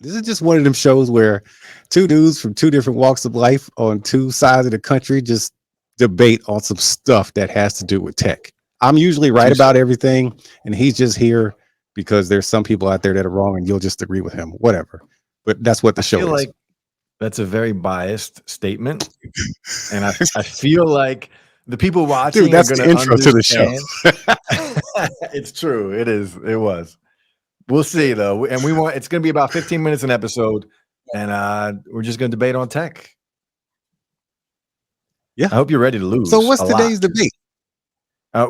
This is just one of them shows where two dudes from two different walks of life on two sides of the country just debate on some stuff that has to do with tech. I'm usually right Touche. about everything, and he's just here because there's some people out there that are wrong, and you'll just agree with him. Whatever. But that's what the I show feel is. like that's a very biased statement, and I feel like the people Dude, watching are that's the gonna intro to the show. understand. It's true. It is. It was. We'll see though, and we want. It's going to be about 15 minutes an episode, and we're just going to debate on tech. Yeah. I hope you're ready to lose. So what's a lot. today's debate?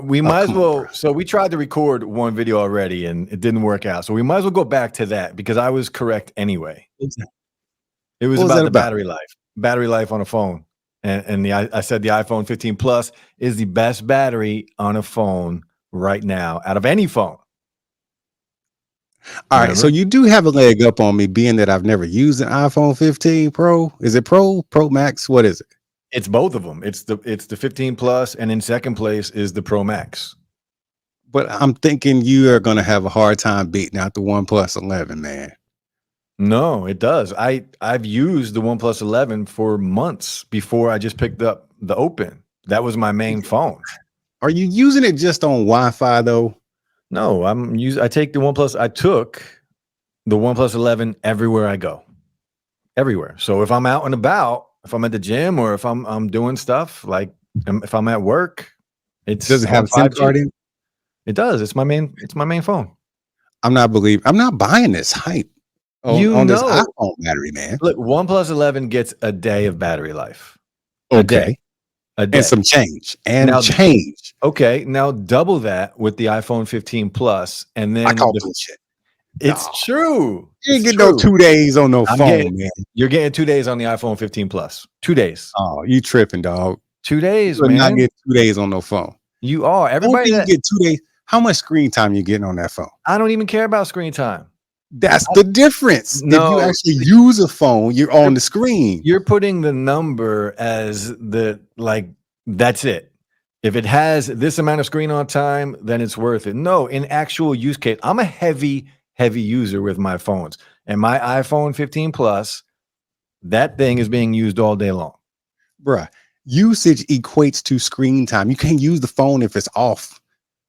We might as come on, well. bro. So we tried to record one video already, and it didn't work out. So we might as well go back to that because I was correct anyway. It was What was about that the about? battery life on a phone, and I said the iPhone 15 Plus is the best battery on a phone right now out of any phone. All right, so Remember? you do have a leg up on me, being that I've never used an iPhone 15 Pro. Is it Pro, Pro Max? What is it? It's both of them. It's the 15 Plus, and in second place is the Pro Max. But I'm thinking you are going to have a hard time beating out the OnePlus 11, man. No, it does. I've used the OnePlus 11 for months before I just picked up the Open. That was my main phone. Are you using it just on Wi-Fi though? No, I take the OnePlus. I took the OnePlus 11 everywhere I go, everywhere. So if I'm out and about, if I'm at the gym, or if I'm doing stuff like if I'm at work, Does it have a SIM 5G. card in? It does. It's my main phone. I'm not buying this hype on this iPhone battery, man. Look, OnePlus 11 gets a day of battery life. Okay. A day. And some change. Okay, now double that with the iPhone 15 Plus, and then I call bullshit. It's true. You ain't getting no 2 days on no phone, man. You're getting 2 days on the iPhone 15 Plus. 2 days. Oh, you tripping, dog. 2 days, you man. Not get 2 days on no phone. You are. Everybody you get 2 days. How much screen time you getting on that phone? I don't even care about screen time. That's the difference. No, if you actually use a phone, you're on the screen. You're putting the number as that's it. If it has this amount of screen on time, then it's worth it. No, in actual use case, I'm a heavy user with my phones. And my iPhone 15 Plus, that thing is being used all day long. Bruh, usage equates to screen time. You can't use the phone if it's off.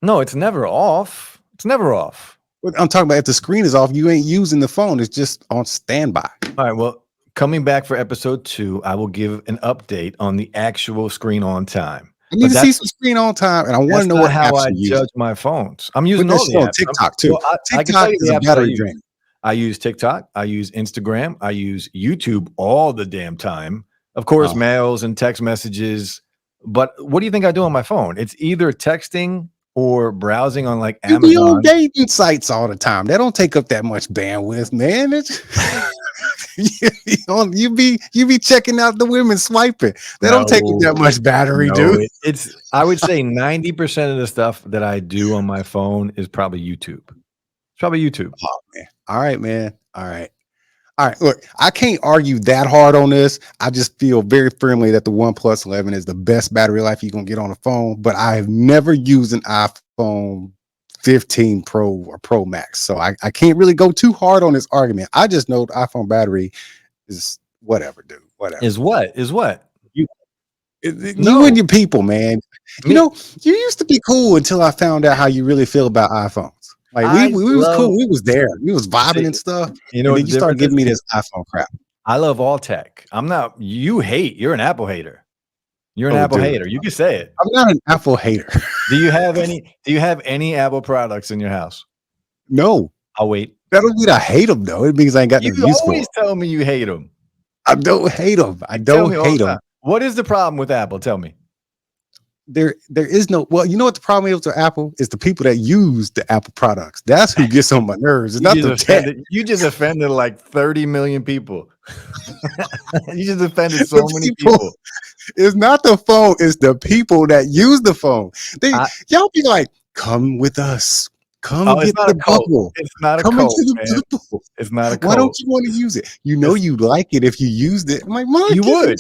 No, it's never off. It's never off. I'm talking about if the screen is off, you ain't using the phone. It's just on standby. All right, well, coming back for episode 2, I will give an update on the actual screen on time. I need to see some screen on time, and I want to know what how apps I you judge use. my phones. I'm using all the on apps. TikTok too. Well, TikTok is a battery drain. I use TikTok. I use Instagram. I use YouTube all the damn time. Of course, mails and text messages. But what do you think I do on my phone? It's either texting or browsing on like Amazon. You be on dating sites all the time. They don't take up that much bandwidth, man. It's you be checking out the women swiping. They don't take up that much battery, dude. I would say 90% of the stuff that I do on my phone is probably YouTube. It's probably YouTube. Oh man. All right, man. All right. Look, I can't argue that hard on this. I just feel very firmly that the OnePlus 11 is the best battery life you're gonna get on a phone. But I have never used an iPhone 15 Pro or Pro Max, so I can't really go too hard on this argument. I just know the iPhone battery is whatever, dude. Whatever. Is what? You and your people, man. You know, you used to be cool until I found out how you really feel about iPhones. Like we was cool. We was there. We was vibing and stuff. You know, and then you start giving me this iPhone crap. I love all tech. I'm not. You hate. You're an Apple hater. You're an Apple hater. You can say it. I'm not an Apple hater. Do you have any Apple products in your house? No. I'll wait. That don't mean I hate them though. It means I ain't got no use for them. You always tell me you hate them. I don't hate them. I don't hate them. What is the problem with Apple? Tell me. There is no. Well, you know what the problem is with Apple is the people that use the Apple products. That's who gets on my nerves. It's not the tech. You just offended like 30 million people. You just offended so many people. It's not the phone. It's the people that use the phone. Y'all be like, come with us. Come get the bubble. It's not a come cult, into the bubble. It's not a cult. Why don't you want to use it? You know you like it if you used it. I'm like, Mom, you would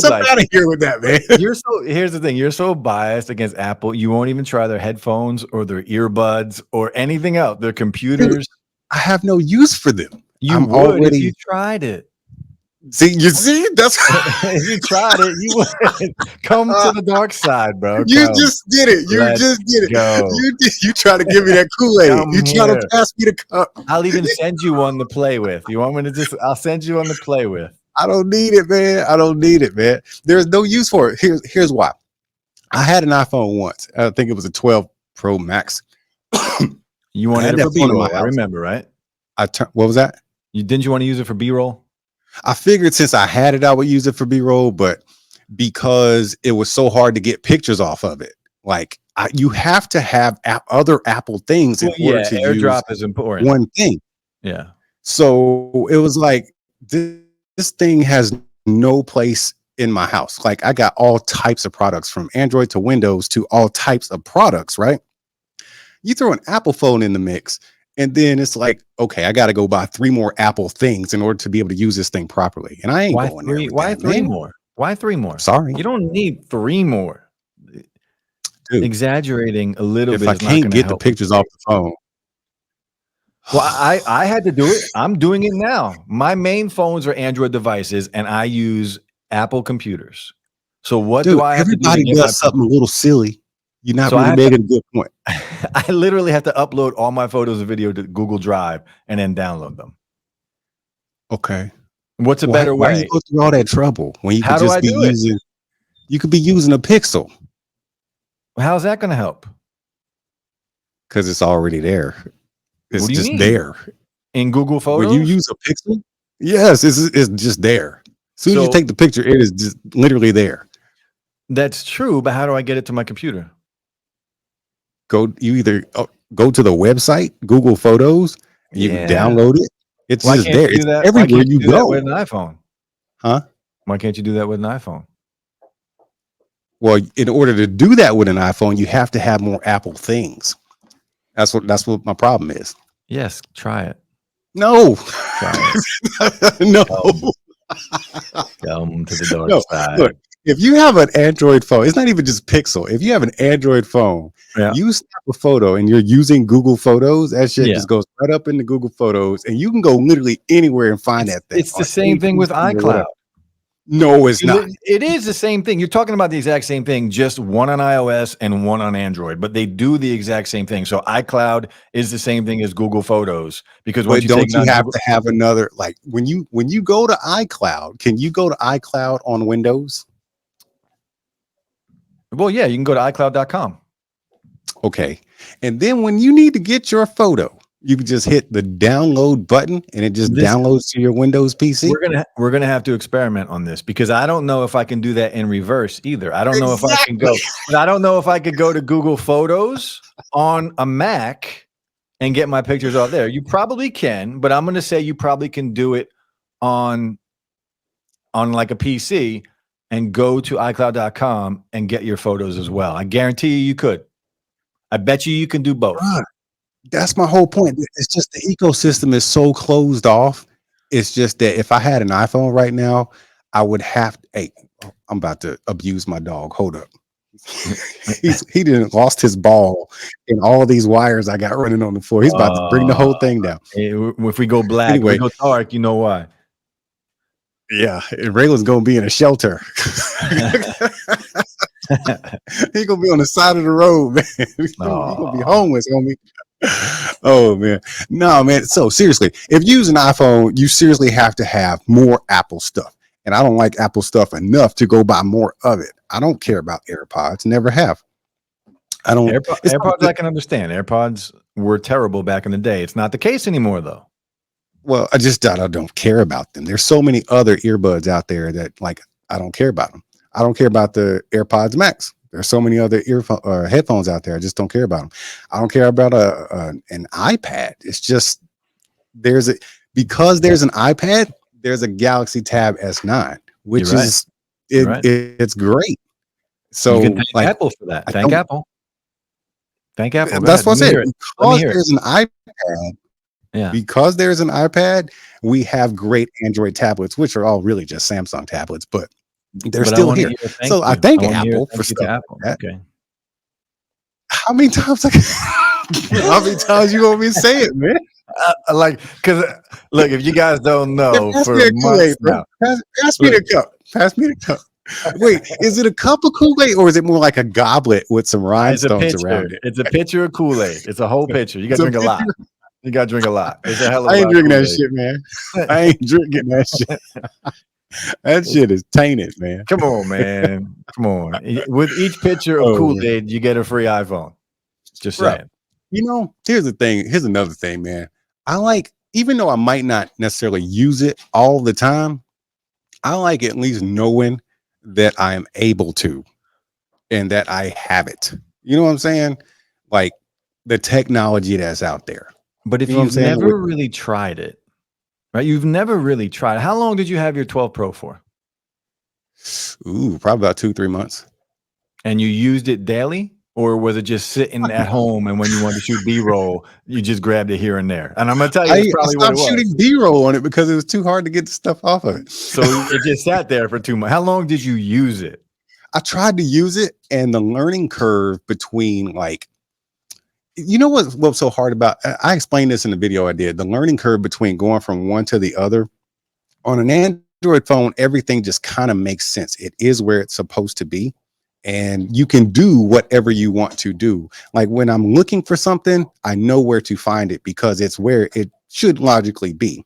like out of here with that, man. Here's the thing. You're so biased against Apple. You won't even try their headphones or their earbuds or anything else. Their computers. I have no use for them. You I'm would if already you tried it. see that's If you tried it, you would. Come to the dark side, bro. you Come. just did it. You Let's just did it. go. You try to give me that Kool-Aid. Come You try to here. pass me the cup. I'll even send you one to play with. You want me to just? I'll send you one to play with. I don't need it, man. I don't need it, man. There's no use for it. Here's why. I had an iPhone once. I think it was a 12 Pro Max. You I wanted had it that for phone in my B-roll. I house. remember, right? What was that? Didn't you want to use it for B-roll? I figured since I had it, I would use it for B-roll, but because it was so hard to get pictures off of it, like you have to have other Apple things in order to AirDrop use is important. one thing. Yeah. So it was like this thing has no place in my house. Like I got all types of products from Android to Windows to all types of products, right? You throw an Apple phone in the mix, and then it's like, okay, I got to go buy 3 more Apple things in order to be able to use this thing properly. And I ain't going there. Why 3 more? Why 3 more? Sorry. You don't need 3 more. Dude, exaggerating a little if bit. I can't get the pictures off the phone. Well, I had to do it. I'm doing it now. My main phones are Android devices, and I use Apple computers. So what do I have to do? Everybody does something a little silly. You're not really making a good point. I literally have to upload all my photos and video to Google Drive and then download them. Okay. What's a better way? Why you go through all that trouble when you How could do I just be do it? using? You could be using a Pixel How's that going to help? because it's already there. It's What do you just mean? there. In Google Photos? When you use a Pixel, yes, it's just there. As soon as you take the picture, it is just literally there. That's true, but how do I get it to my computer? You either go to the website, Google Photos, and you can download it. It's just there. It's everywhere you go. With an iPhone, huh? Why can't you do that with an iPhone? Well, in order to do that with an iPhone, you have to have more Apple things. That's what my problem is. Yes, try it. No, Try it. No. Come to the dark side. Look, if you have an Android phone, it's not even just Pixel. If you have an Android phone, you snap a photo and you're using Google Photos, that shit just goes right up into Google Photos, and you can go literally anywhere and find that thing. It's the same thing with iCloud. No, it's not. It is the same thing. You're talking about the exact same thing, just one on iOS and one on Android, but they do the exact same thing. So iCloud is the same thing as Google Photos because don't you have to have another, like when you go to iCloud, can you go to iCloud on Windows? Well, yeah, you can go to iCloud.com. Okay. And then when you need to get your photo, you can just hit the download button and it just downloads to your Windows PC. We're gonna have to experiment on this because I don't know if I can do that in reverse either. I don't know if I can go. I don't know if I could go to Google Photos on a Mac and get my pictures out there. You probably can, but I'm gonna say you probably can do it on like a PC and go to iCloud.com and get your photos as well. I guarantee you could. I bet you can do both. That's my whole point. It's just the ecosystem is so closed off. It's just that if I had an iPhone right now, I would have to. Hey, I'm about to abuse my dog. Hold up. he didn't lost his ball in all these wires I got running on the floor. He's about to bring the whole thing down. If we go black, anyway, we go dark, you know why? Yeah, Raylan's gonna be in a shelter. He's gonna be on the side of the road, man. He's gonna be homeless, homie. Oh man, no man. So seriously, if you use an iPhone, you seriously have to have more Apple stuff, and I don't like Apple stuff enough to go buy more of it. I don't care about AirPods, never have. I don't. AirPods, I can understand. AirPods were terrible back in the day. It's not the case anymore, though. Well, I don't care about them. There's so many other earbuds out there that like I don't care about them. I don't care about the AirPods Max. There's so many other headphones out there. I just don't care about them. I don't care about an iPad. It's just because there's an iPad, there's a Galaxy Tab S9, which is it's great. So you can thank Apple for that. Thank Apple. Thank Apple. That's what I said. Because there's an iPad. Yeah. Because there's an iPad, we have great Android tablets, which are all really just Samsung tablets, but they're still here. So I thank Apple for stuff like that. Okay. How many times? How many times you want me to say it, man? Like, because look, if you guys don't Yeah, know, pass for me that months Kool-Aid, bro. now, Pass me the cup. Pass me the cup. Wait, is it a cup of Kool-Aid or is it more like a goblet with some it's a rhinestones pitcher. around it? It's a pitcher of Kool-Aid. It's a whole pitcher. You got to It's a drink a lot. pitcher. You got to drink a lot. It's a hell of I a ain't lot of drinking that Kool-Aid. shit, man. I ain't drinking that shit. That shit is tainted, man. Come on, man. Come on. With each pitcher of Oh, Kool-Aid, you get a free iPhone. Just bro. saying. You know, here's the thing. Here's another thing, man. I like, even though I might not necessarily use it all the time, I like at least knowing that I am able to and that I have it. You know what I'm saying? Like the technology that's out there. But if You know what I'm you've saying? never really tried it, right? You've never really tried it. How long did you have your 12 Pro for? Ooh, probably about 2-3 months. And you used it daily? Or was it just sitting at home and when you wanted to shoot B-roll, you just grabbed it here and there? And I'm going to tell you, that's I probably what it stopped was. shooting B-roll on it because it was too hard to get the stuff off of it. So it just sat there for 2 months. How long did you use it? I tried to use it, and the learning curve between, like, you know what's so hard about, I explained this in the video I did, the learning curve between going from one to the other. On an Android phone, everything just kind of makes sense. It is where it's supposed to be, and you can do whatever you want to do. Like when I'm looking for something, I know where to find it because it's where it should logically be.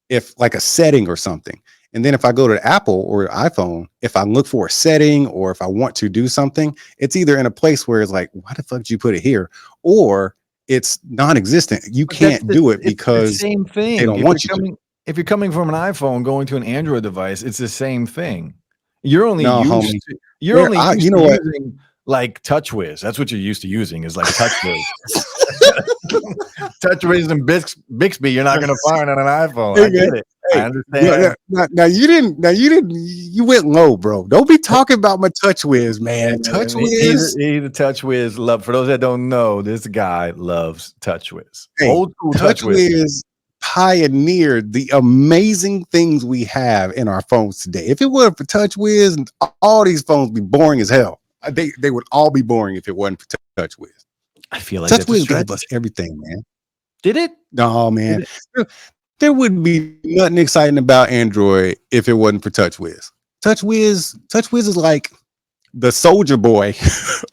If like a setting or something. And then if I go to Apple or iPhone, if I look for a setting or if I want to do something, it's either in a place where it's like, why the fuck did you put it here? Or it's non-existent. You But can't do it it's the because same thing. they don't want you to. If you're coming from an iPhone going to an Android device, it's the same thing. You're only No, used homie. to, you're only used You to know what? using like TouchWiz. That's what you're used to using is like TouchWiz. TouchWiz and Bixby, you're not going to find on an iPhone. I get it. I understand. Now you didn't. You went low, bro. Don't be talking about my TouchWiz, man. TouchWiz. He's a TouchWiz love. For those that don't know, this guy loves TouchWiz. Hey, Old school TouchWiz. TouchWiz pioneered the amazing things we have in our phones today. If it weren't for TouchWiz, all these phones would be boring as hell. They would all be boring if it wasn't for TouchWiz. I feel like that's a TouchWiz stretch. gave us everything, man. Did it? No, man. There wouldn't be nothing exciting about Android if it wasn't for TouchWiz. TouchWiz is like the soldier boy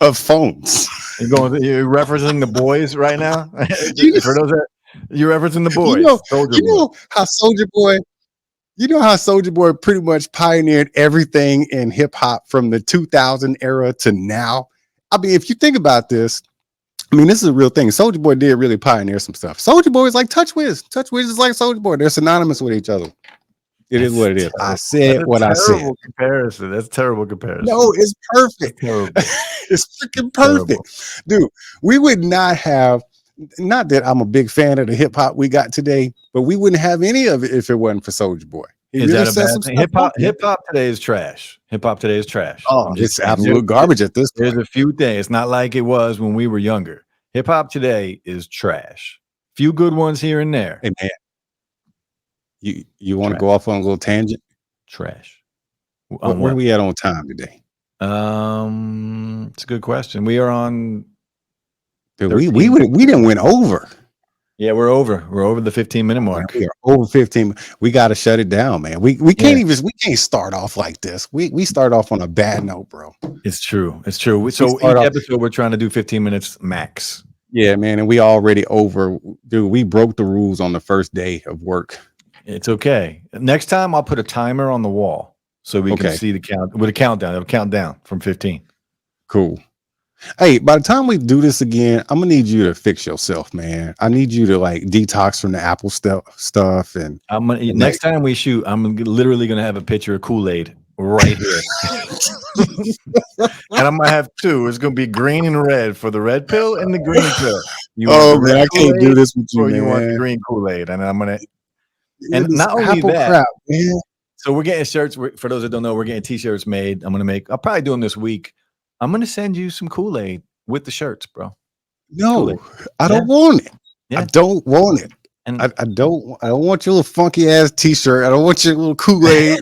of phones. You're referencing the boys right now? For those that you're referencing the boys. You know how Soldier Boy pretty much pioneered everything in hip hop from the 2000 era to now. I mean, if you think about this, I mean, this is a real thing. Soldier Boy did really pioneer some stuff. Soldier Boy is like TouchWiz. TouchWiz is like Soldier Boy. They're synonymous with each other. It is what it is. I said what I said. Comparison. That's a terrible comparison. No, it's perfect. It's freaking perfect. Dude, we would not have, not that I'm a big fan of the hip hop we got today, but we wouldn't have any of it if it wasn't for Soldier Boy. Is that a bad thing? Hip hop today is trash. Hip hop today is trash. Oh, it's absolute garbage at this point. There's a few things. It's not like it was when we were younger. Hip hop today is trash. Few good ones here and there. Hey man, you want to go off on a little tangent? Trash. Where are we at on time today? It's a good question. We are on. Dude, we didn't went over. Yeah, we're over. We're over the 15-minute mark. We are over 15. We got to shut it down, man. We can't we can't start off like this. We start off on a bad note, bro. It's true. It's true. So each episode we're trying to do 15 minutes max. Yeah, man, and we already over. Dude, we broke the rules on the first day of work. It's okay. Next time I'll put a timer on the wall so we can see the count with a countdown. It'll count down from 15. Cool. Hey, by the time we do this again, I'm gonna need you to fix yourself, man. I need you to like detox from the Apple stuff. And I'm gonna next time we shoot, I'm literally gonna have a picture of Kool-Aid right here, and I'm gonna have two. It's gonna be green and red for the red pill and the green pill. Man, I can't do this with you, man. You want the green Kool-Aid, and I'm gonna. And not only that, crap, man. So we're getting shirts. For those that don't know, we're getting t-shirts made. I'll probably do them this week. I'm going to send you some Kool-Aid with the shirts, bro. No, Kool-Aid. I don't want it. Yeah. I don't want it. And I don't want your little funky ass t-shirt. I don't want your little Kool-Aid.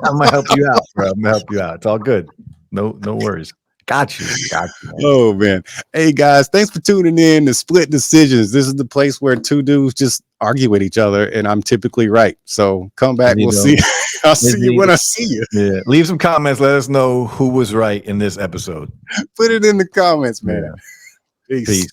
I'm going to help you out, bro. I'm going to help you out. It's all good. No worries. Got you. Man. Oh man. Hey guys, thanks for tuning in to Split Decisions. This is the place where two dudes just argue with each other, and I'm typically right. So come back. We'll see. I'll see you when I see you. Yeah. Leave some comments. Let us know who was right in this episode. Put it in the comments, man. Yeah. Peace.